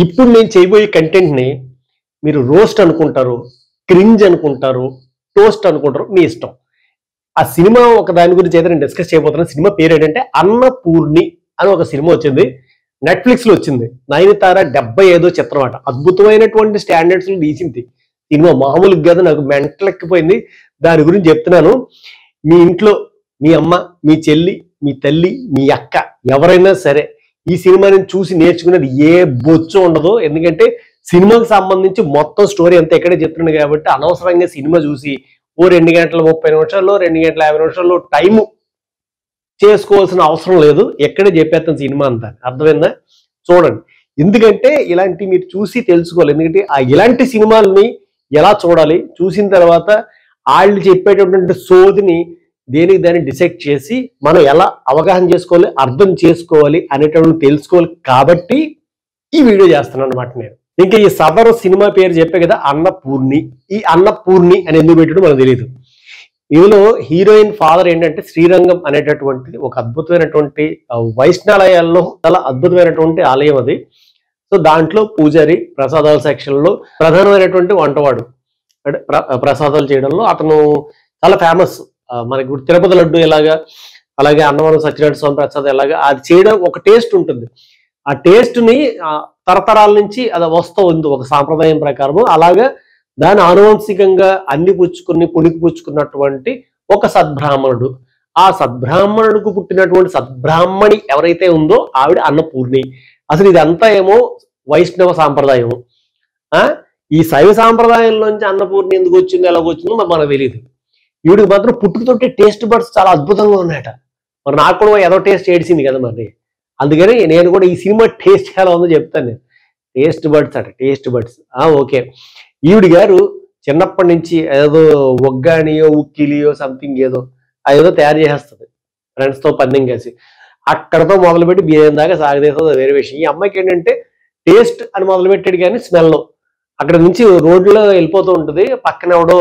ఇప్పుడు నేను చేయబోయే కంటెంట్ని మీరు రోస్ట్ అనుకుంటారు, క్రింజ్ అనుకుంటారు, టోస్ట్ అనుకుంటారు, మీ ఇష్టం. ఆ సినిమా ఒక దాని గురించి అయితే నేను డిస్కస్ చేయబోతున్నాను. సినిమా పేరు ఏంటంటే అన్నపూర్ణి అని ఒక సినిమా వచ్చింది, నెట్ఫ్లిక్స్ లో వచ్చింది. నయనతార 75వ చిత్రం అట. అద్భుతమైనటువంటి స్టాండర్డ్స్ లో తీసింది సినిమా, మామూలుగా కాదు. నాకు మెంటలెక్కిపోయింది. దాని గురించి చెప్తున్నాను. మీ ఇంట్లో మీ అమ్మ, మీ చెల్లి, మీ తల్లి, మీ అక్క ఎవరైనా సరే ఈ సినిమాని చూసి నేర్చుకునేది ఏ బొచ్చు ఉండదు. ఎందుకంటే సినిమాకి సంబంధించి మొత్తం స్టోరీ అంతా ఎక్కడే చెప్తున్నాను కాబట్టి అనవసరంగా సినిమా చూసి 2 గంటల 30 నిమిషాల్లో 2 గంటల 50 నిమిషాల్లో టైము చేసుకోవాల్సిన అవసరం లేదు. ఎక్కడే చెప్పేస్తాను సినిమా అంతా. అర్థమైందా? చూడండి. ఎందుకంటే ఇలాంటి మీరు చూసి తెలుసుకోవాలి. ఎందుకంటే ఇలాంటి సినిమాలని ఎలా చూడాలి, చూసిన తర్వాత వాళ్ళు చెప్పేటటువంటి సోదిని దేనికి దాన్ని డిసైడ్ చేసి మనం ఎలా అవగాహన చేసుకోవాలి, అర్థం చేసుకోవాలి అనేటటువంటి తెలుసుకోవాలి. కాబట్టి ఈ వీడియో చేస్తున్నాను అనమాట నేను. ఇంకా ఈ సదరు సినిమా పేరు చెప్పే కదా అన్నపూర్ణి. ఈ అన్నపూర్ణి అని ఎందుకు పెట్టడం మనకు తెలియదు. ఇందులో హీరోయిన్ ఫాదర్ ఏంటంటే శ్రీరంగం అనేటటువంటి ఒక అద్భుతమైనటువంటి వైష్ణాలయాల్లో చాలా అద్భుతమైనటువంటి ఆలయం అది. సో దాంట్లో పూజారి, ప్రసాదాల సెక్షన్లో ప్రధానమైనటువంటి వంటవాడు. అంటే ప్రసాదాలు చేయడంలో అతను చాలా ఫేమస్. మనకి ఇప్పుడు తిరుపతి లడ్డు ఎలాగా, అలాగే అన్నవరం సత్యనారాయణ స్వామి ప్రసాదం ఎలాగా, అది చేయడం ఒక టేస్ట్ ఉంటుంది. ఆ టేస్ట్ ని తరతరాల నుంచి అది వస్తూ ఉంది ఒక సాంప్రదాయం ప్రకారము. అలాగా దాని ఆనువంశికంగా అన్ని పుచ్చుకుని పుణికి పుచ్చుకున్నటువంటి ఒక సద్బ్రాహ్మణుడు. ఆ సద్బ్రాహ్మణుడికి పుట్టినటువంటి సద్బ్రాహ్మణి ఎవరైతే ఉందో ఆవిడ అన్నపూర్ణి. అసలు ఇదంతా ఏమో వైష్ణవ సాంప్రదాయం. ఈ శైవ సాంప్రదాయంలోంచి అన్నపూర్ణి ఎందుకు వచ్చిందో ఎలాగొచ్చిందో మనకు తెలియదు. వీడికి మాత్రం పుట్టుకతోటి టేస్ట్ బడ్స్ చాలా అద్భుతంగా ఉన్నాయట. మరి నాకు కూడా ఏదో టేస్ట్ ఏడిసింది కదా మరి. అందుకని నేను కూడా ఈ సినిమా టేస్ట్ ఎలా ఉందో చెప్తాను నేను. టేస్ట్ బడ్స్ అట, టేస్ట్ బడ్స్. ఓకే. ఈవిడి గారు చిన్నప్పటి నుంచి ఏదో ఒగ్గానియో ఉక్కిలియో సంథింగ్ ఏదో అదేదో తయారు చేసేస్తుంది ఫ్రెండ్స్తో పందెం కలిసి. అక్కడతో మొదలుపెట్టి బిర్యానీ దాకా సాగదీస్తుంది, వేరే విషయం. ఈ అమ్మాయికి ఏంటంటే టేస్ట్ అని మొదలుపెట్టాడు కానీ స్మెల్ అక్కడ నుంచి రోడ్లో వెళ్ళిపోతూ ఉంటుంది. పక్కన ఎవడో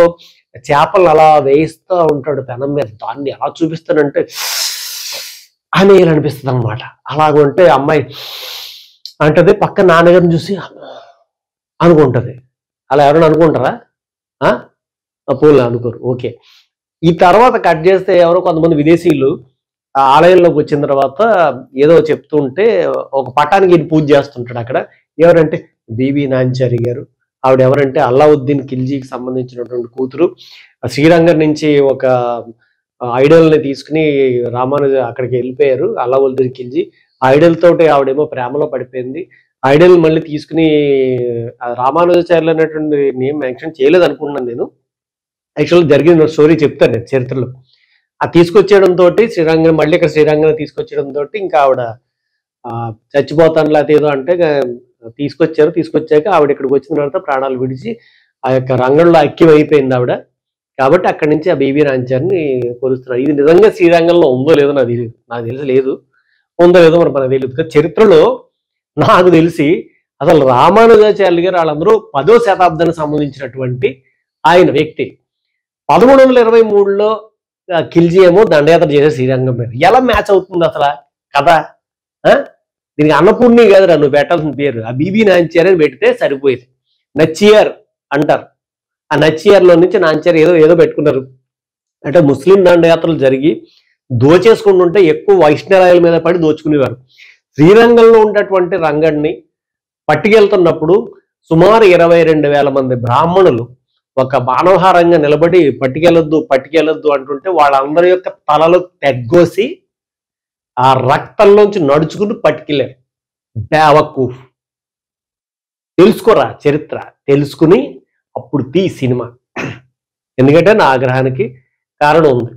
చేపలను అలా వేయిస్తూ ఉంటాడు పెనం మీద. దాన్ని ఎలా చూపిస్తానంటే అని అనిపిస్తుంది అనమాట. అలాగుంటే అమ్మాయి అంటది, పక్క నాన్నగారిని చూసి అనుకుంటది. అలా ఎవరైనా అనుకుంటారా? పోలే అనుకోరు. ఓకే. ఈ తర్వాత కట్ చేస్తే ఎవరో కొంతమంది విదేశీయులు ఆలయంలోకి వచ్చిన తర్వాత ఏదో చెప్తుంటే ఒక పటానికి పూజ చేస్తుంటాడు అక్కడ. ఎవరంటే బీబీ నాంచారి గారు. ఆవిడ ఎవరంటే అల్లావుద్దీన్ ఖిల్జీకి సంబంధించినటువంటి కూతురు. శ్రీరంగం నుంచి ఒక ఐడల్ని తీసుకుని రామానుజ అక్కడికి వెళ్ళిపోయారు అల్లావుద్దీన్ ఖిల్జీ. ఐడల్ తోటి ఆవిడేమో ప్రేమలో పడిపోయింది. ఐడల్ మళ్ళీ తీసుకుని రామానుజాచార్యులు అనేటువంటి నేమ్ మెన్షన్ చేయలేదు అనుకున్నాను నేను. యాక్చువల్గా జరిగిన స్టోరీ చెప్తాను నేను చరిత్రలో. ఆ తీసుకొచ్చేయడంతో శ్రీరంగం మళ్ళీ ఇక్కడ శ్రీరంగం తీసుకొచ్చేయడంతో ఇంకా ఆవిడ చచ్చిపోతాను లేకపోతే ఏదో అంటే తీసుకొచ్చాక ఆవిడ ఇక్కడికి వచ్చిన తర్వాత ప్రాణాలు విడిచి ఆ యొక్క రంగంలో ఐక్యం అయిపోయింది ఆవిడ. కాబట్టి అక్కడి నుంచి ఆ బీబీ నాంచారిని కొలుస్తున్నారు. ఇది నిజంగా శ్రీరంగంలో ఉందో లేదో నాకు తెలియదు. నాకు తెలిసి లేదు, ఉందో లేదో మరి మనకు తెలియదు. చరిత్రలో నాకు తెలిసి అసలు రామానుజాచార్యులు గారు వాళ్ళందరూ 10వ శతాబ్దానికి సంబంధించినటువంటి ఆయన వ్యక్తి. 1323లో ఖిల్జీ ఏమో దండయాత్ర చేసే శ్రీరంగం మీద. ఎలా మ్యాచ్ అవుతుంది అసలు కదా? దీనికి అన్నపూర్ణి కాదు నువ్వు పెట్టాల్సిన పేరు. ఆ బీబీ నాంచారి అని పెడితే సరిపోయేది. నచ్చియార్ అంటారు. ఆ నచ్చియార్లో నుంచి నాంచారి ఏదో పెట్టుకున్నారు. అంటే ముస్లిం దండయాత్రలు జరిగి దోచేసుకుంటుంటే ఎక్కువ వైష్ణవాలయాల మీద పడి దోచుకునేవారు. శ్రీరంగంలో ఉన్నటువంటి రంగడిని పట్టుకెళ్తున్నప్పుడు సుమారు 22,000 మంది బ్రాహ్మణులు ఒక బాణవహారంగా నిలబడి పట్టుకెళ్ళొద్దు అంటుంటే వాళ్ళందరి యొక్క తలలు తెగ్గోసి ఆ రక్తంలోంచి నడుచుకుని పట్టుకెళ్ళారు. బేవకూఫ్. తెలుసుకోరా చరిత్ర, తెలుసుకుని అప్పుడు సినిమా. ఎందుకంటే నా ఆగ్రహానికి కారణం ఉంది.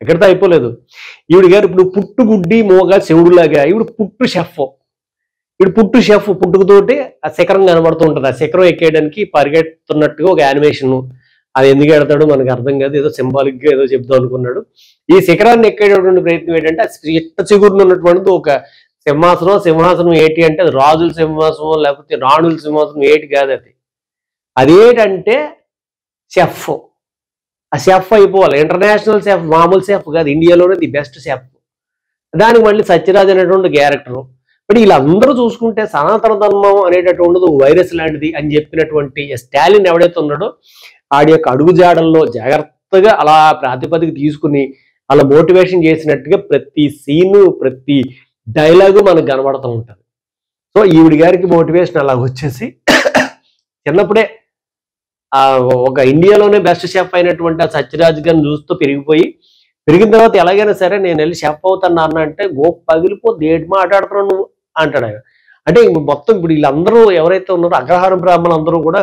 ఎక్కడితో అయిపోలేదు. ఈవిడి గారు ఇప్పుడు పుట్టుగుడ్డి మోగా శివుడులాగా ఈవిడ పుట్టు షెఫ్ పుట్టుకతోటి ఆ శిఖరం కనబడుతూ ఉంటుంది. ఆ శిఖరం ఎక్కేయడానికి పరిగెడుతున్నట్టుగా ఒక యానిమేషన్. అది ఎందుకు ఎడతాడో మనకు అర్థం కాదు. ఏదో సింబాలిక్ గా ఏదో చెప్దాం అనుకున్నాడు. ఈ శిఖరాన్ని ఎక్కేటటువంటి ప్రయత్నం ఏంటంటే చిట్ట చిగురును ఉన్నటువంటి ఒక సింహాసనం ఏటి అంటే అది రాజుల సింహాసనం లేకపోతే రాణుల సింహాసనం ఏటి కాదు. అదేంటంటే షెఫ్. ఆ షెఫ్ అయిపోవాలి, ఇంటర్నేషనల్ షెఫ్, మామూలు షెఫ్ కాదు, ఇండియాలోనే ది బెస్ట్ షెఫ్. దానికి మళ్ళీ సత్యరాజ్ అనేటువంటి క్యారెక్టరు, బట్ వీళ్ళందరూ చూసుకుంటే సనాతన ధర్మం అనేటటువంటిది వైరస్ లాంటిది అని చెప్పినటువంటి స్టాలిన్ ఎవడైతే ఉన్నాడో ఆడి యొక్క అడుగుజాడల్లో జాగ్రత్తగా అలా ప్రాతిపదిక తీసుకుని అలా మోటివేషన్ చేసినట్టుగా ప్రతి సీను ప్రతి డైలాగు మనకు కనబడుతూ ఉంటుంది. సో ఈవిడి గారికి మోటివేషన్ అలా వచ్చేసి చిన్నప్పుడే ఒక ఇండియాలోనే బెస్ట్ షెఫ్ అయినటువంటి ఆ సత్యరాజ్ గారిని చూస్తూ పెరిగిన తర్వాత ఎలాగైనా సరే నేను వెళ్ళి షెఫ్ అవుతాను అన్న అంటే పగిలిపోతే ఏటి మాట్లాడుతున్నావు నువ్వు అంటాడు ఆయన. అంటే మొత్తం ఇప్పుడు వీళ్ళందరూ ఎవరైతే ఉన్నారో అగ్రహారం బ్రాహ్మణులు అందరూ కూడా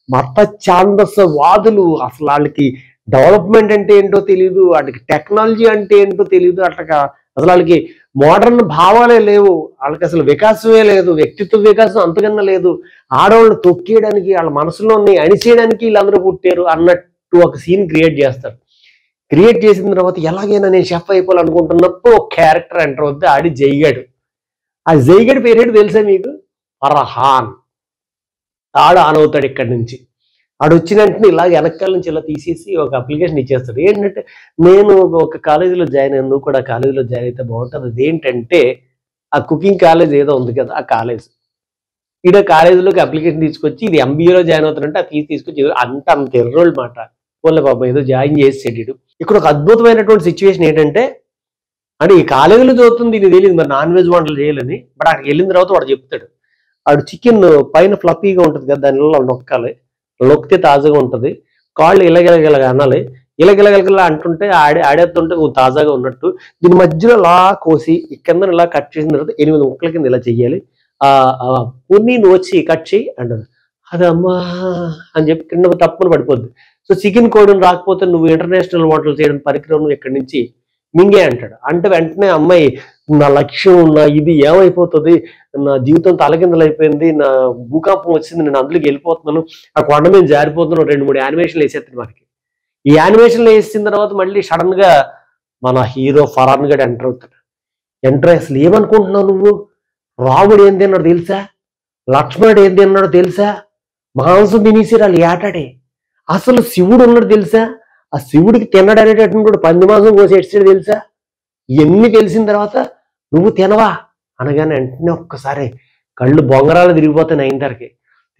మత ఛాందసవాదులు. అసలు వాళ్ళకి డెవలప్మెంట్ అంటే ఏంటో తెలియదు, వాళ్ళకి టెక్నాలజీ అంటే ఏంటో తెలియదు, అట్లా అసలు వాళ్ళకి మోడర్న్ భావాలే లేవు, వాళ్ళకి అసలు వికాసమే లేదు, వ్యక్తిత్వ వికాసం అంతకన్నా లేదు. ఆడవాళ్ళు తొక్కేయడానికి వాళ్ళ మనసులోని అణిచేయడానికి వీళ్ళందరూ పుట్టారు అన్నట్టు ఒక సీన్ క్రియేట్ చేస్తారు. క్రియేట్ చేసిన తర్వాత ఎలాగైనా నేను షెఫ్ అయిపోవాలనుకుంటున్నప్పుడు ఒక క్యారెక్టర్ ఎంటర్ అవుద్ది, ఆడి జైగాడు. ఆ జైగడి పేరేంటి తెలుసా మీకు? ఫర్హాన్. ఆడు ఆన్ అవుతాడు ఇక్కడి నుంచి. ఆడు వచ్చిన వెంటనే ఇలా వెనకాల నుంచి ఇలా తీసేసి ఒక అప్లికేషన్ ఇచ్చేస్తాడు. ఏంటంటే నేను ఒక కాలేజీలో జాయిన్ అయ్యాను, నువ్వు కూడా కాలేజీలో జాయిన్ అయితే బాగుంటుంది. అదేంటంటే ఆ కుకింగ్ కాలేజ్ ఏదో ఉంది కదా, ఆ కాలేజ్ ఈడ కాలేజీలోకి అప్లికేషన్ తీసుకొచ్చి ఇది ఎంబీఏలో జాయిన్ అవుతాడంటే అది తీసుకొచ్చి అంత ఎర్రోళ్ళు మాట పోలే బాబా ఏదో జాయిన్ చేసేసాడు. ఇక్కడ ఒక అద్భుతమైనటువంటి సిచ్యువేషన్ ఏంటంటే అంటే ఈ కాలేజీలో చదువుతుంది ఇది తెలియదు మరి నాన్ వెజ్ వంటలు చేయాలని. బట్ అక్కడికి వెళ్ళిన తర్వాత వాడు చెప్తాడు, ఆడు చికెన్ పైన ఫ్లఫీగా ఉంటుంది కదా, దానిలో నొక్కాలి, నొక్కితే తాజాగా ఉంటుంది, కాళ్ళు ఇలాగెలగలగా అనాలి, ఇలాగెలగలగలా అంటుంటే ఆడేస్తుంటే తాజాగా ఉన్నట్టు. దీని మధ్యలో ఇలా కోసి కింద ఇలా కట్ చేసిన తర్వాత 8 ముక్కల కింద ఇలా చెయ్యాలి, పున్ని వచ్చి కట్ చేయి అంటారు. అది అమ్మా అని చెప్పి కింద తప్పును పడిపోద్ది. సో చికెన్ కోడిని రాకపోతే నువ్వు ఇంటర్నేషనల్ వంటలు చేయడం పరికరం నువ్వు ఇక్కడి నుంచి మింగే అంటాడు. అంటే వెంటనే అమ్మాయి నా లక్ష్యం నా ఇది ఏమైపోతుంది, నా జీవితం తలకిందలు అయిపోయింది, నా భూకంపం వచ్చింది, నేను అందులోకి వెళ్ళిపోతున్నాను, ఆ కొండ మీద జారిపోతున్నాను, 2-3 యానిమేషన్లు వేసేస్తాను. మనకి ఈ యానిమేషన్లు వేసిన తర్వాత మళ్ళీ సడన్ గా మన హీరో ఫరాన్ గడ్ ఎంటర్ అవుతాడు. ఎంటర్ అసలు ఏమనుకుంటున్నావు నువ్వు, రాముడు ఏం తిన్నాడు తెలుసా, లక్ష్మణుడు ఏం తిన్నాడో తెలుసా, మాంసం తినేసి వాళ్ళు ఏటాడే, అసలు శివుడు ఉన్నాడు తెలుసా, ఆ శివుడికి తిన్నాడు అనేటటువంటి పంది మాంసం కోసి ఎడ్చాడు తెలుసా, ఇవన్నీ తెలిసిన తర్వాత నువ్వు తినవా అనగానే వెంటనే ఒక్కసారి కళ్ళు బొంగరాలు తిరిగిపోతాయి. 9:30కి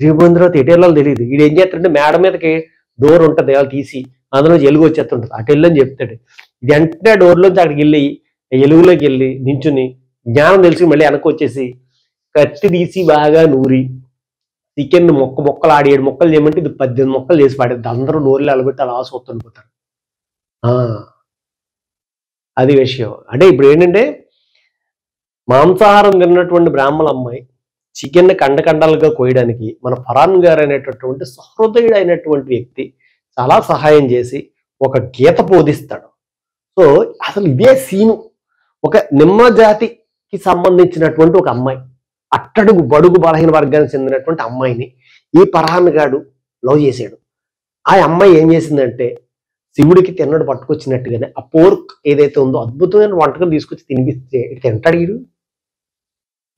తిరిగిపోయిన తర్వాత ఎటెళ్ళాలో తెలియదు. వీడు ఏం చేస్తాడంటే మేడ మీదకి డోర్ ఉంటుంది, వాళ్ళు తీసి అందులో ఎలుగు వచ్చేస్తుంటుంది, అటు వెళ్ళని చెప్తాడు. ఇది వెంటనే డోర్లోంచి అక్కడికి వెళ్ళి ఎలుగులోకి వెళ్ళి నించుని జ్ఞానం తెలిసి మళ్ళీ వెనక్కి వచ్చేసి కత్తి తీసి బాగా నూరి చికెన్ మొక్కలు 7 ముక్కలు చేయమంటే ఇది 18 ముక్కలు చేసి పాడేది. అందరూ నోరులో అలబెట్టి అలా సొత్తుండిపోతారు. అది విషయం. అంటే ఇప్పుడు ఏంటంటే మాంసాహారం తిన్నటువంటి బ్రాహ్మణ అమ్మాయి చికెన్ కండలుగా కోయడానికి మన ఫరాన్ గారు అనేటటువంటి సహృదయుడు అయినటువంటి వ్యక్తి చాలా సహాయం చేసి ఒక గీత బోధిస్తాడు. సో అసలు ఇదే సీను ఒక నిమ్మ జాతికి సంబంధించినటువంటి ఒక అమ్మాయి, అట్టడుగు బడుగు బలహీన వర్గానికి చెందినటువంటి అమ్మాయిని ఈ ఫర్హాన్ గాడు లవ్ చేశాడు. ఆ అమ్మాయి ఏం చేసిందంటే శివుడికి తిన్నడు పట్టుకొచ్చినట్టుగానే ఆ పోర్క్ ఏదైతే ఉందో అద్భుతమైన వంటకం తీసుకొచ్చి తినిపిస్తే తింటాడు వీడు.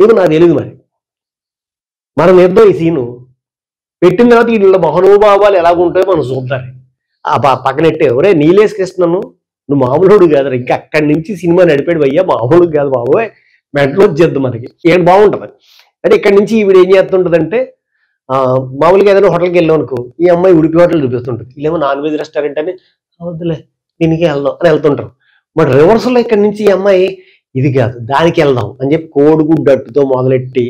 ఇది నాకు తెలియదు. మనం ఏదో ఈ సీను పెట్టిన తర్వాత వీళ్ళ మహనోభావాలు ఎలాగుంటాయో మనం చూద్దాం. ఆ పక్కనెట్టే ఒరే నీలేష్ కృష్ణను నువ్వు మామూలుడు కాదు, ఇంకా అక్కడి నుంచి సినిమా నడిపాడు భయ్యా, మామూలు కాదు బాబోయ్, మెంటలో వచ్చేద్దాం మనకి ఏం బాగుంటుంది. అంటే ఇక్కడి నుంచి ఈవిడ ఏం చేస్తుంటదంటే మామూలుగా ఏదైనా హోటల్కి వెళ్ళాం అనుకో, ఈ అమ్మాయి ఉడిపి హోటల్ చూపిస్తుంటుంది, వీళ్ళేమో నాన్ వెజ్ రెస్టారెంట్ అని వద్దులే దీనికి వెళ్దాం అని వెళ్తుంటారు. బట్ రివర్స్లో ఇక్కడి నుంచి ఈ అమ్మాయి ఇది కాదు దానికి వెళ్దాం అని చెప్పి కోడిగుడ్డు అట్టుతో మొదలెట్టి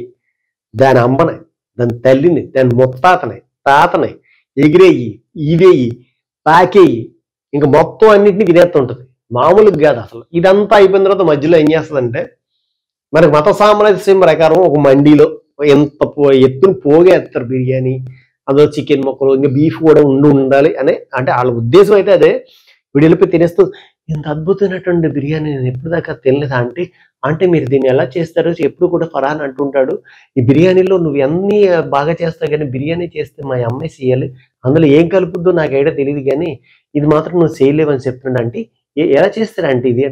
దాని అమ్మని, దాని తల్లిని, దాని ముత్తాతని, తాతని ఎగిరేయి ఇదేయి పాకేయి ఇంకా మొత్తం అన్నింటినీ తినేస్తుంటది. మామూలుగా కాదు అసలు. ఇదంతా అయిపోయిన తర్వాత మధ్యలో ఏం చేస్తుందంటే మనకి మత సామ్రాజ్యం ప్రకారం ఒక మండీలో ఎంత ఎత్తున పోగేస్తారు బిర్యానీ, అందులో చికెన్ ముక్కలు ఇంకా బీఫ్ కూడా ఉండాలి అని, అంటే వాళ్ళ ఉద్దేశం అయితే అదే. వీడు వెళ్ళిపోయి తినేస్తూ ఇంత అద్భుతమైనటువంటి బిర్యానీ నేను ఎప్పుడు దాకా తినలేదా అంటే మీరు దీన్ని ఎలా చేస్తారు ఎప్పుడు కూడా ఫరాన్ అంటుంటాడు, ఈ బిర్యానీలో నువ్వు అన్నీ బాగా చేస్తావు కానీ బిర్యానీ చేస్తే మా అమ్మాయి చేయాలి, అందులో ఏం కలుపుద్దో నాకు ఐడియా తెలియదు కానీ ఇది మాత్రం నువ్వు చేయలేవని చెప్తున్నాడు. అంటే ఎలా చేస్తారంటే ఇది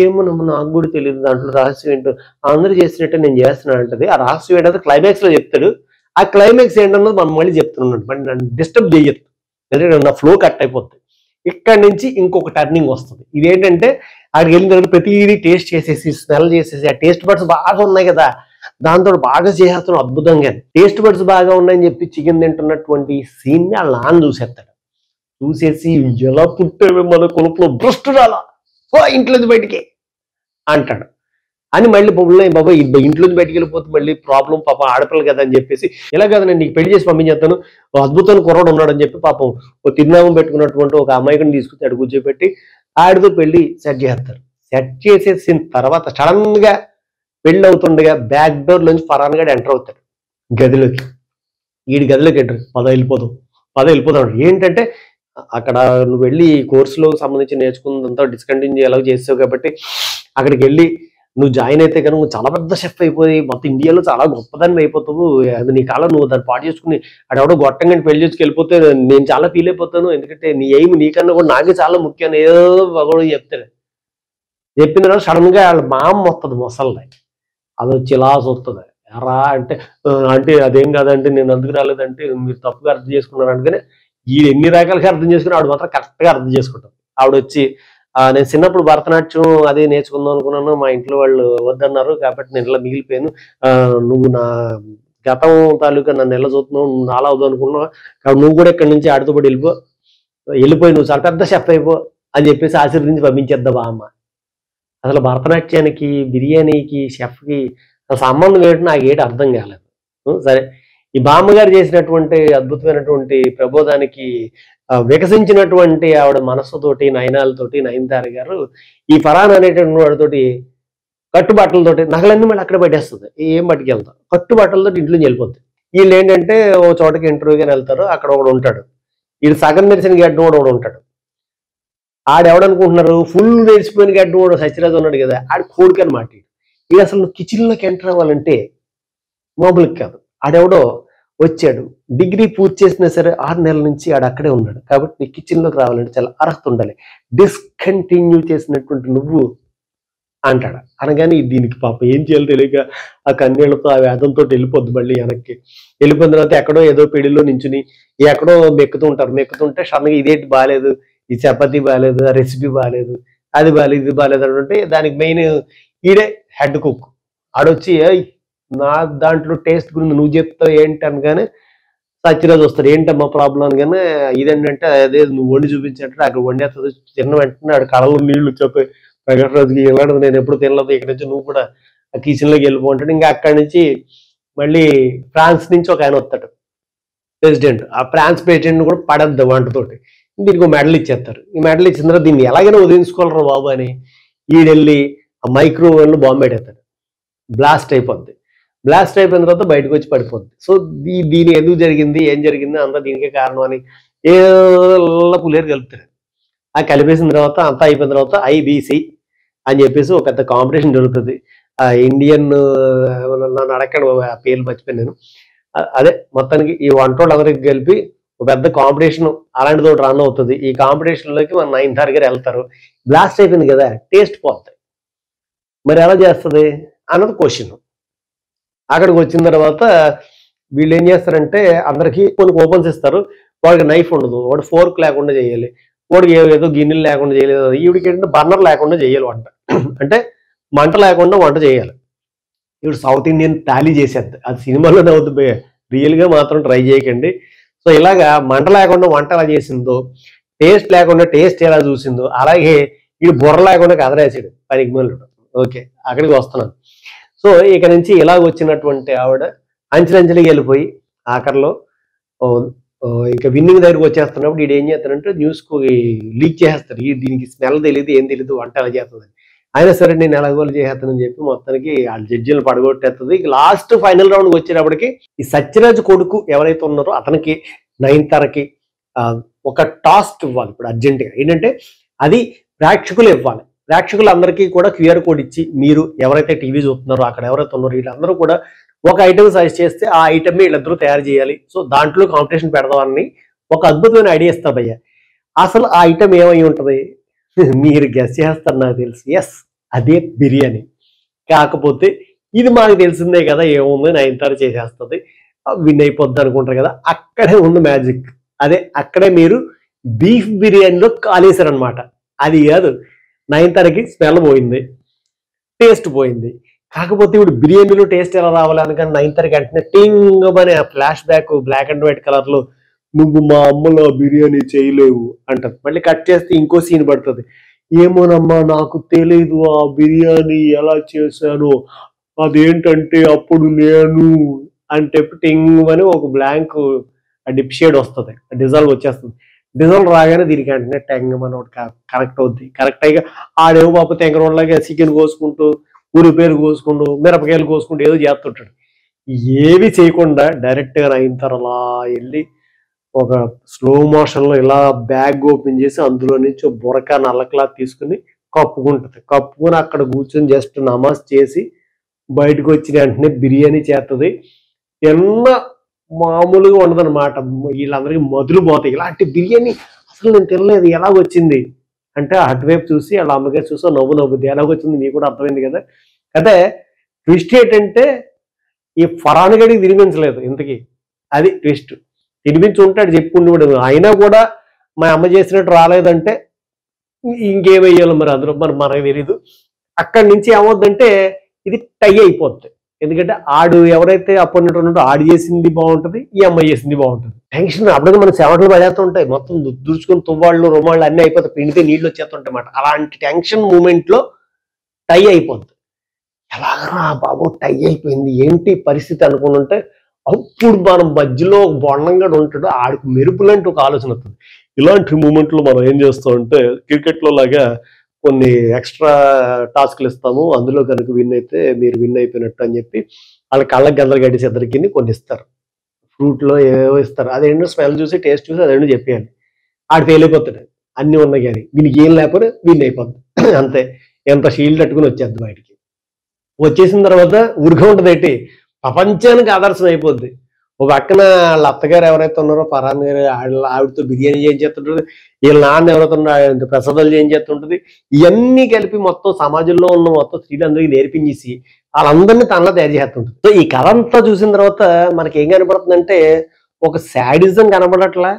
ఏమో నాకు కూడా తెలియదు, దాంట్లో రహస్యం ఏంటో అందరూ చేసినట్టే నేను చేస్తున్నాను అంటది. ఆ రహస్యం ఏంటంటే క్లైమాక్స్ లో చెప్తాడు. ఆ క్లైమాక్స్ ఏంటన్నది మనం మళ్ళీ చెప్తున్నాడు, మరి నన్ను డిస్టర్బ్ చేయొద్దు ఎందుకంటే నా ఫ్లో కట్ అయిపోతుంది. ఇక్కడి నుంచి ఇంకొక టర్నింగ్ వస్తుంది. ఇదేంటంటే అక్కడికి వెళ్ళిన తర్వాత ప్రతిదీ టేస్ట్ చేసేసి స్మెల్ చేసేసి ఆ టేస్ట్ బడ్స్ బాగా ఉన్నాయి కదా దాంతో బాగా చేసేస్తాను అద్భుతంగా. టేస్ట్ బడ్స్ బాగా ఉన్నాయని చెప్పి చికెన్ తింటున్నటువంటి సీన్ని వాళ్ళ నాన్న చూసేస్తాడు. చూసేసి ఎలా పుట్టేవి మన కొలుపులో భ్రష్టురాలా, ఇంట్లోంచి బయటికి అంటాడు. అని మళ్ళీ బాబా ఇంట్లోంచి బయటికి వెళ్ళిపోతే మళ్ళీ ప్రాబ్లం, పాపం ఆడపిల్ల కదా అని చెప్పేసి, ఇలా కదా నేను నీకు పెళ్లి చేసి పంపించేస్తాను, అద్భుతమైన కుర్రాడు ఉన్నాడని చెప్పి పాపం ఓ తిరునామం పెట్టుకున్నటువంటి ఒక అమ్మాయిని తీసుకొచ్చి అడుగు కూర్చోబెట్టి ఆడితో పెళ్లి సెట్ చేస్తారు. సెట్ చేసేసిన తర్వాత సడన్ గా పెళ్లి అవుతుండగా బ్యాక్ డోర్ నుంచి ఫరాన్ గడ్ ఎంటర్ అవుతాడు గదిలోకి. వీడి గదిలోకి ఎంటర్, పద వెళ్ళిపోతాడు. ఏంటంటే అక్కడ నువ్వు వెళ్ళి కోర్సులో సంబంధించి నేర్చుకున్నంతా డిస్కంటిన్యూ ఎలా చేసావు కాబట్టి అక్కడికి వెళ్ళి నువ్వు జాయిన్ అయితే కనుక నువ్వు చాలా పెద్ద షెఫ్ అయిపోయి మొత్తం ఇండియాలో చాలా గొప్పదాన్ని అయిపోతావు. అది నీ కాలం నువ్వు దాన్ని పాటు చేసుకుని అడెవడో గొట్టంగా పెళ్లి చేసుకు వెళ్ళిపోతే నేను చాలా ఫీల్ అయిపోతాను. ఎందుకంటే నీ ఎయిమ్ నీకన్నా కూడా నాకే చాలా ముఖ్యం ఏదో కూడా చెప్తాడు. చెప్పిన తర్వాత సడన్ గా వాళ్ళ మామ వస్తుంది మొసల్ని. అది వచ్చి ఇలా చూస్తుంది. ఎరా అంటే అదేం కాదంటే నేను అందుకు రాలేదంటే మీరు తప్పుగా అర్థం చేసుకున్నారు. అందుకని ఈ ఎన్ని రకాలుగా అర్థం చేసుకుని ఆవిడ మాత్రం కరెక్ట్ గా అర్థం చేసుకుంటాం. ఆవిడ వచ్చి నేను చిన్నప్పుడు భరతనాట్యం అదే నేర్చుకుందాం అనుకున్నాను, మా ఇంట్లో వాళ్ళు వద్దన్నారు కాబట్టి నేను ఇలా మిగిలిపోయాను. నువ్వు నా గతం తాలూకా నన్ను ఎలా చూస్తున్నావు, నువ్వు నాలా అవుదాం అనుకున్నావు కాబట్టి నువ్వు కూడా ఇక్కడి నుంచి ఆడితో పాటు వెళ్ళిపోయి నువ్వు చాలా పెద్ద షెఫ్ అయిపో అని చెప్పేసి ఆశీర్వదించి పంపించేద్దా బా అమ్మ. అసలు భరతనాట్యానికి బిర్యానీకి షెఫ్కి సంబంధం ఏంటో నాకు ఏంటి అర్థం కాలేదు. సరే, ఈ బామ్మగారు చేసినటువంటి అద్భుతమైనటువంటి ప్రబోధానికి వికసించినటువంటి ఆవిడ మనస్సుతోటి నయనాలతోటి నయనతార గారు ఈ ఫరాన్ అనేటువంటి వాడితోటి కట్టుబట్టలతోటి నగలన్నీ మళ్ళీ అక్కడ పెట్టేస్తుంది. ఏం పట్టుకెళ్తాం, కట్టుబట్టలతోటి ఇంట్లోంచి వెళ్ళిపోతుంది. వీళ్ళు ఏంటంటే ఓ చోటకి ఇంటర్వ్యూగా వెళ్తారు. అక్కడ ఒకడు ఉంటాడు, వీడు సగం మెరిసిన గడ్డం కూడా ఒకడు ఉంటాడు. ఆడెవడనుకుంటున్నారు, ఫుల్ వేసిపోయిన గడ్డం కూడా సత్యరాజు ఉన్నాడు కదా, ఆడు కోడికి అనమాట. ఇది అసలు కిచెన్లోకి ఎంటర్ అవ్వాలంటే మామూలుగా కాదు. ఆడెవడో వచ్చాడు, డిగ్రీ పూర్తి చేసినా సరే 6 నెలల నుంచి ఆడ అక్కడే ఉన్నాడు. కాబట్టి నీ కిచెన్లోకి రావాలంటే చాలా అర్హత ఉండాలి. డిస్కంటిన్యూ చేసినటువంటి నువ్వు అంటాడు. అనగానే దీనికి పాప ఏం చేయాలో తెలియక ఆ కన్నీళ్లతో ఆ వేదంతో వెళ్ళిపోద్ది. మళ్ళీ వెనక్కి వెళ్ళిపోయిన తర్వాత ఎక్కడో ఏదో పెళ్లిలో నించుని ఎక్కడో మెక్కుతుంటే సడన్గా ఇదేంటి బాగాలేదు, ఈ చపాతీ బాగాలేదు, ఆ రెసిపీ బాగాలేదు, అది బాగాలేదు, ఇది బాగాలేదు అంటే దానికి మెయిన్ ఈడే హెడ్ కుక్. ఆడొచ్చి నా దాంట్లో టేస్ట్ గురించి నువ్వు చెప్తావు ఏంటి అనగానే సత్యరాజు వస్తాడు. ఏంటమ్మా ప్రాబ్లం అనగానే ఇదేంటంటే అదే నువ్వు వండి చూపించంటే అక్కడ వండేస్తుంది. తిన్న వెంటనే ఆడ కళలో నీళ్లు చెప్పే ప్రకాశరాజుకి ఇలాంటిది నేను ఎప్పుడు తినలేదు, ఇక్కడ నుంచి నువ్వు కూడా ఆ కిచెన్లోకి వెళ్ళిపోంటాడు. ఇంకా అక్కడి నుంచి మళ్ళీ ఫ్రాన్స్ నుంచి ఒక ఆయన వస్తాడు ప్రెసిడెంట్. ఆ ఫ్రాన్స్ ప్రెసిడెంట్ కూడా పడద్దు వంటతోటి. దీనికి మెడల్ ఇచ్చేస్తారు. ఈ మెడల్ ఇచ్చిన తర్వాత దీన్ని ఎలాగైనా వదిలించుకోవాలరా బాబు అని ఈడెళ్ళి ఆ మైక్రోవేవ్లో బాంబు పెట్టేస్తాడు. బ్లాస్ట్ అయిపోద్ది. బ్లాస్ట్ అయిపోయిన తర్వాత బయటకు వచ్చి పడిపోద్ది. సో దీని ఎందుకు జరిగింది, ఏం జరిగింది అంతా దీనికే కారణం అని ఏళ్ళ పులేరు కలుపుతారు. ఆ కలిపేసిన తర్వాత అంతా అయిపోయిన తర్వాత IBC అని చెప్పేసి ఒక పెద్ద కాంపిటీషన్ జరుగుతుంది. ఆ ఇండియన్ నన్ను అడగండి ఆ పేర్లు మర్చిపోయాను నేను. అదే మొత్తానికి ఈ వంటోళ్ళందరికి కలిపి ఒక పెద్ద కాంపిటీషన్ అలాంటిది ఒకటి రన్ అవుతుంది. ఈ కాంపిటీషన్లోకి మన నయనతార గారు వెళ్తారు. బ్లాస్ట్ అయిపోయింది కదా, టేస్ట్ పోతుంది. మరి ఎలా చేస్తుంది అన్నది క్వశ్చన్. అక్కడికి వచ్చిన తర్వాత వీళ్ళు ఏం చేస్తారంటే అందరికీ కొన్ని కూపన్స్ ఇస్తారు. వాడికి నైఫ్ ఉండదు, వాడు ఫోర్క్ లేకుండా చేయాలి, వాడికి ఏదో గిన్నెలు లేకుండా చేయలేదు. ఈవిడికి ఏంటంటే బర్నర్ లేకుండా చేయాలి వంట, అంటే మంట లేకుండా వంట చేయాలి. ఇప్పుడు సౌత్ ఇండియన్ తాళీ చేసేది, అది సినిమాలోనే అవుతుంది, రియల్గా మాత్రం ట్రై చేయకండి. సో ఇలాగా మంట లేకుండా వంట ఎలా చేసిందో, టేస్ట్ లేకుండా టేస్ట్ ఎలా చూసిందో, అలాగే వీడు బుర్ర లేకుండా కదరేసాడు పనికి మళ్ళీ. ఓకే, అక్కడికి వస్తున్నాను. సో ఇక నుంచి ఇలా వచ్చినటువంటి ఆవిడ అంచెలంచెలికి వెళ్ళిపోయి ఆఖరిలో ఇంకా విన్నింగ్ దగ్గరికి వచ్చేస్తున్నప్పుడు వీడు ఏం చేస్తాడంటే న్యూస్కు లీక్ చేసేస్తాడు. దీనికి స్మెల్ తెలియదు, ఏం తెలియదు, వంట ఎలా చేస్తుందని. అయినా సరే నేను ఎలాగోలు చేసేస్తానని చెప్పి మొత్తానికి వాళ్ళ జడ్జీలను పడగొట్టేస్తుంది. లాస్ట్ ఫైనల్ రౌండ్కి వచ్చేటప్పటికి ఈ సత్యరాజు కొడుకు ఎవరైతే ఉన్నారో అతనికి నయనతారకి ఒక టాస్క్ ఇవ్వాలి ఇప్పుడు అర్జెంటుగా. ఏంటంటే అది ప్రేక్షకులు ఇవ్వాలి. ప్రేక్షకులందరికీ కూడా QR కోడ్ ఇచ్చి మీరు ఎవరైతే టీవీ చూస్తున్నారో అక్కడ ఎవరైతే ఉన్నారో వీళ్ళందరూ కూడా ఒక ఐటమ్ సజెస్ట్ చేస్తే ఆ ఐటమ్ వీళ్ళిద్దరూ తయారు చేయాలి. సో దాంట్లో కాంపిటీషన్ పెడదామని ఒక అద్భుతమైన ఐడియా ఇస్తారు భయ్య. అసలు ఆ ఐటమ్ ఏమై ఉంటుంది మీరు గెస్ చేస్తారు నాకు తెలుసు. ఎస్, అదే బిర్యానీ. కాకపోతే ఇది మాకు తెలిసిందే కదా, ఏముంది నయనతార చేసేస్తుంది, విన్ అయిపోద్ది అనుకుంటారు కదా. అక్కడే ఉంది మ్యాజిక్. అదే అక్కడే మీరు బీఫ్ బిర్యానీలో కాలేశారనమాట. అది కాదు, నయనతారకి స్మెల్ పోయింది, టేస్ట్ పోయింది, కాకపోతే ఇప్పుడు బిర్యానీలో టేస్ట్ ఎలా రావాలి అనుకని 9:30 వెంటనే టింగ్ అని flashback black and white colour లో నువ్వు మా అమ్మలో బిర్యానీ చేయలేవు అంటారు. మళ్ళీ కట్ చేస్తే ఇంకో సీన్ పడుతుంది. ఏమోనమ్మా నాకు తెలీదు ఆ బిర్యానీ ఎలా చేశాను, అదేంటంటే అప్పుడు నేను అంటే టింగ్ అని ఒక బ్లాంక్ డిప్ షేడ్ వస్తుంది, డిజాల్వ్ వచ్చేస్తుంది. డిజాల్వ్ రాగానే దీనికి వెంటనే టెంగ్ అని ఒకటి కరెక్ట్ అవుద్ది. కరెక్ట్ అయ్యి ఆడేమో పాప తెంగరోడ్లాగా చికెన్ కోసుకుంటూ ఊరిపేరు కోసుకుంటూ మిరపకాయలు కోసుకుంటూ ఏదో చేస్తుంటాడు. ఏవి చేయకుండా డైరెక్ట్గా అయిన తర్వాత వెళ్ళి ఒక స్లో మోషన్లో ఇలా బ్యాగ్ ఓపెన్ చేసి అందులో నుంచి బురక నల్ల క్లాత్ తీసుకుని కప్పుకుంటుంది. కప్పుకొని అక్కడ కూర్చొని జస్ట్ నమాజ్ చేసి బయటకు వచ్చిన వెంటనే బిర్యానీ చేస్తుంది. ఎన్న మామూలుగా ఉండదన్నమాట. వీళ్ళందరికీ మొదలు పోతాయి. ఇలాంటి బిర్యానీ అసలు నేను తినలేదు, ఎలాగొచ్చింది అంటే అటువైపు చూసి వాళ్ళ అమ్మగారు చూసి నవ్వుద్ది. ఎలాగొచ్చింది మీకు కూడా అర్థమైంది కదా. అయితే ట్విస్ట్ ఏంటంటే ఈ ఫరాన్ గడికి తినిపించలేదు ఇంతకీ, అది ట్విస్ట్. తినిపించి ఉంటాడు చెప్పుకుంటూ, అయినా కూడా మా అమ్మ చేసినట్టు రాలేదంటే ఇంకేమయ్యాలో మరి అందులో మరి మనకు తెలీదు. అక్కడి నుంచి ఏమవుద్దంటే ఇది టై అయిపోద్ది. ఎందుకంటే ఆడు ఎవరైతే అప్పటి ఉన్నాడో ఆడు చేసింది బాగుంటుంది, ఈ అమ్మాయి చేసింది బాగుంటుంది. టెన్షన్ అప్పుడు మనం చెమటలు పడేస్తూ ఉంటాయి, మొత్తం దుడుచుకుని తువ్వాళ్ళు రుమాళ్ళు అన్నీ అయిపోతాయి, పిండితే నీళ్ళు వచ్చేస్తుంటాయి అన్నమాట. అలాంటి టెన్షన్ మూమెంట్ లో టై అయిపోద్ది. ఎలాగరా బాబు టై అయిపోయింది ఏంటి పరిస్థితి అనుకుంటుంటే అప్పుడు మనం మధ్యలో బొండంగా ఉంటాడు, ఆడికి మెరుపులంటే ఒక ఆలోచన వస్తుంది. ఇలాంటి మూమెంట్లో మనం ఏం చేస్తామంటే క్రికెట్లో లాగా కొన్ని ఎక్స్ట్రా టాస్క్లు ఇస్తాము, అందులో కనుక విన్ అయితే మీరు విన్ అయిపోయినట్టు అని చెప్పి వాళ్ళ కళ్ళకి గందలు కట్టేసి ఇద్దరికి కొన్ని ఇస్తారు. ఫ్రూట్లో ఏవో ఇస్తారు, అదేంటో స్మెల్ చూసి టేస్ట్ చూసి అదేంటో చెప్పేయాలి. ఆడు ఫెయిల్ అయిపోతాడు అన్నీ ఉన్నాయి కానీ, దీనికి ఏం లేకపోతే విన్ అయిపోద్ది అంతే. ఎంత షీల్డ్ కట్టుకుని వచ్చేద్ది బయటికి. వచ్చేసిన తర్వాత ఊరిగా ఉంటుంది ఏంటి, ప్రపంచానికి ఆదర్శం అయిపోద్ది. ఒక పక్కన వాళ్ళ అత్తగారు ఎవరైతే ఉన్నారో పరాన్ గారు ఆవిడతో బిర్యానీ చేయించేస్తుంటుంది, వీళ్ళ నాన్న ఎవరైతే ఉన్నారో ప్రసాదాలు చేయించేస్తుంటుంది. ఇవన్నీ కలిపి మొత్తం సమాజంలో ఉన్న మొత్తం స్త్రీలందరికీ నేర్పించేసి వాళ్ళందరినీ తనలో తయారు చేస్తుంటుంది. సో ఈ కథ అంతా చూసిన తర్వాత మనకి ఏం కనపడుతుందంటే ఒక శాడిజం కనపడట్లా.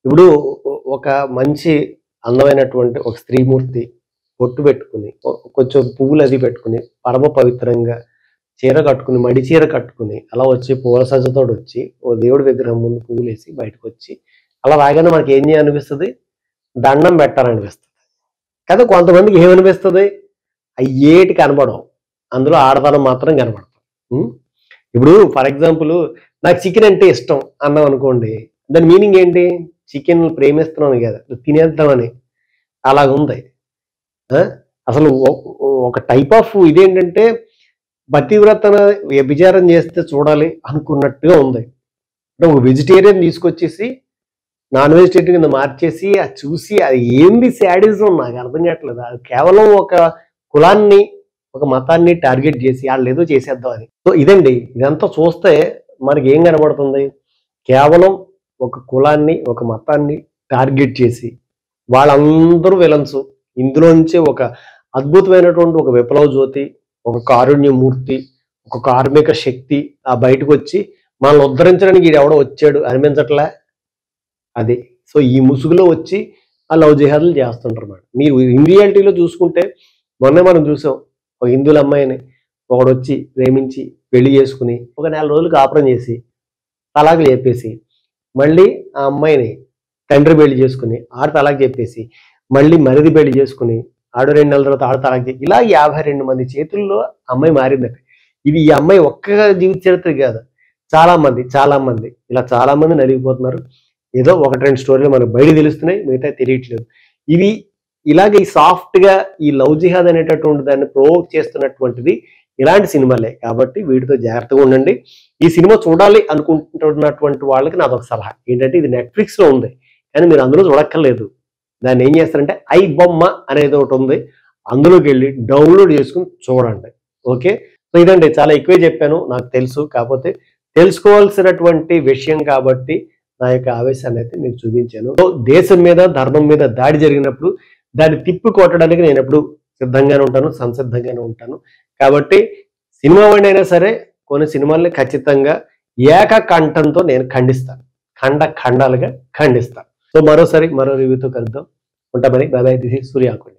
ఇప్పుడు ఒక మంచి అందమైనటువంటి ఒక స్త్రీమూర్తి బొట్టు పెట్టుకుని కొంచెం పువ్వులు అది పెట్టుకుని పరమ పవిత్రంగా చీర కట్టుకుని మడి చీర కట్టుకుని అలా వచ్చి పూల సజ్జతో వచ్చి ఓ దేవుడి విగ్రహం ముందు పువ్వులు వేసి బయటకు వచ్చి అలా రాగానే మనకి ఏం చేయాలనిపిస్తుంది, దండం పెట్టాలనిపిస్తుంది కదా. కొంతమందికి ఏమనిపిస్తుంది, అయ్యేటి కనపడవు, అందులో ఆడదనం మాత్రం కనపడతాం. ఇప్పుడు ఫర్ ఎగ్జాంపుల్ నాకు చికెన్ అంటే ఇష్టం అన్నాం అనుకోండి, దాని మీనింగ్ ఏంటి, చికెన్ ప్రేమిస్తున్నాను కదా తినేద్దామని. అలాగుంది. అసలు ఒక టైప్ ఆఫ్ ఇదేంటంటే పతివ్రతన వ్యభిచారం చేస్తే చూడాలి అనుకున్నట్టుగా ఉంది. అంటే ఒక వెజిటేరియన్ తీసుకొచ్చేసి నాన్ వెజిటేరియన్ కింద మార్చేసి అది చూసి అది ఏంది శాడిజం నాకు అర్థం కావట్లేదు. అది కేవలం ఒక కులాన్ని ఒక మతాన్ని టార్గెట్ చేసి వాళ్ళు ఏదో చేసేద్దాం అని. సో ఇదండి, ఇదంతా చూస్తే మనకి ఏం కనబడుతుంది, కేవలం ఒక కులాన్ని ఒక మతాన్ని టార్గెట్ చేసి వాళ్ళందరూ విలన్స్, ఇందులోంచి ఒక అద్భుతమైనటువంటి ఒక విప్లవ జ్యోతి, ఒక కారుణ్యమూర్తి, ఒక కార్మిక శక్తి ఆ బయటకు వచ్చి మనల్ని ఉద్ధరించడానికి ఇది ఎవడో వచ్చాడు అనిపించట్లే అది. సో ఈ ముసుగులో వచ్చి ఆ లవ్ జిహాదులు చేస్తుంటారు అన్నమాట. మీరు ఇన్ రియాలిటీలో చూసుకుంటే మొన్నే మనం చూసాం, ఒక హిందువుల అమ్మాయిని ఒకడు వచ్చి ప్రేమించి పెళ్లి చేసుకుని ఒక 4 రోజులు కాపురం చేసి తలాక్ చెప్పేసి మళ్ళీ ఆ అమ్మాయిని తండ్రి పెళ్లి చేసుకుని ఆడు తలాక్ చెప్పేసి మళ్ళీ మరిది పెళ్లి చేసుకుని ఆడు 2 నెలల తర్వాత ఆడు తలాక్ చెప్పి ఇలా 52 మంది చేతుల్లో అమ్మాయి మారిందట. ఇది ఈ అమ్మాయి ఒక్క జీవిత చరిత్ర కాదు, చాలా మంది ఇలా చాలా మంది నలిగిపోతున్నారు. ఏదో 1-2 స్టోరీలు మనకు బయట తెలుస్తున్నాయి, మిగతా తెలియట్లేదు. ఇవి ఇలాగ ఈ సాఫ్ట్ గా ఈ లవ్ జిహాద్ అనేటటువంటి దాన్ని ప్రొవోక్ చేస్తున్నటువంటిది ఇలాంటి సినిమాలే. కాబట్టి వీటితో జాగ్రత్తగా ఉండండి. ఈ సినిమా చూడాలి అనుకుంటున్నటువంటి వాళ్ళకి నాదొక సలహా ఏంటంటే, ఇది నెట్ఫ్లిక్స్ లో ఉంది కానీ మీరు అందులో చూడక్కర్లేదు. దాన్ని ఏం చేస్తారంటే ఐ బొమ్మ అనేది ఒకటి ఉంది, అందులోకి వెళ్ళి డౌన్లోడ్ చేసుకుని చూడండి. ఓకే, సో ఇదండి, చాలా ఎక్కువే చెప్పాను నాకు తెలుసు, కాకపోతే తెలుసుకోవాల్సినటువంటి విషయం కాబట్టి నా యొక్క ఆవేశాన్ని అయితే మీకు చూపించాను. సో దేశం మీద ధర్మం మీద దాడి జరిగినప్పుడు దాన్ని తిప్పి కొట్టడానికి నేను ఎప్పుడు సిద్ధంగానే ఉంటాను, సంసిద్ధంగానే ఉంటాను. కాబట్టి సినిమా వాడిని అయినా సరే కొన్ని సినిమాల్ని ఖచ్చితంగా ఏకకంఠంతో నేను ఖండిస్తాను, ఖండాలుగా ఖండిస్తాను. సో మరోసారి మరో రివ్యూతో కలుద్దాం. ఉంటా మరి, బాయ్. దిస్ ఈజ్ సూర్య ఆకుని.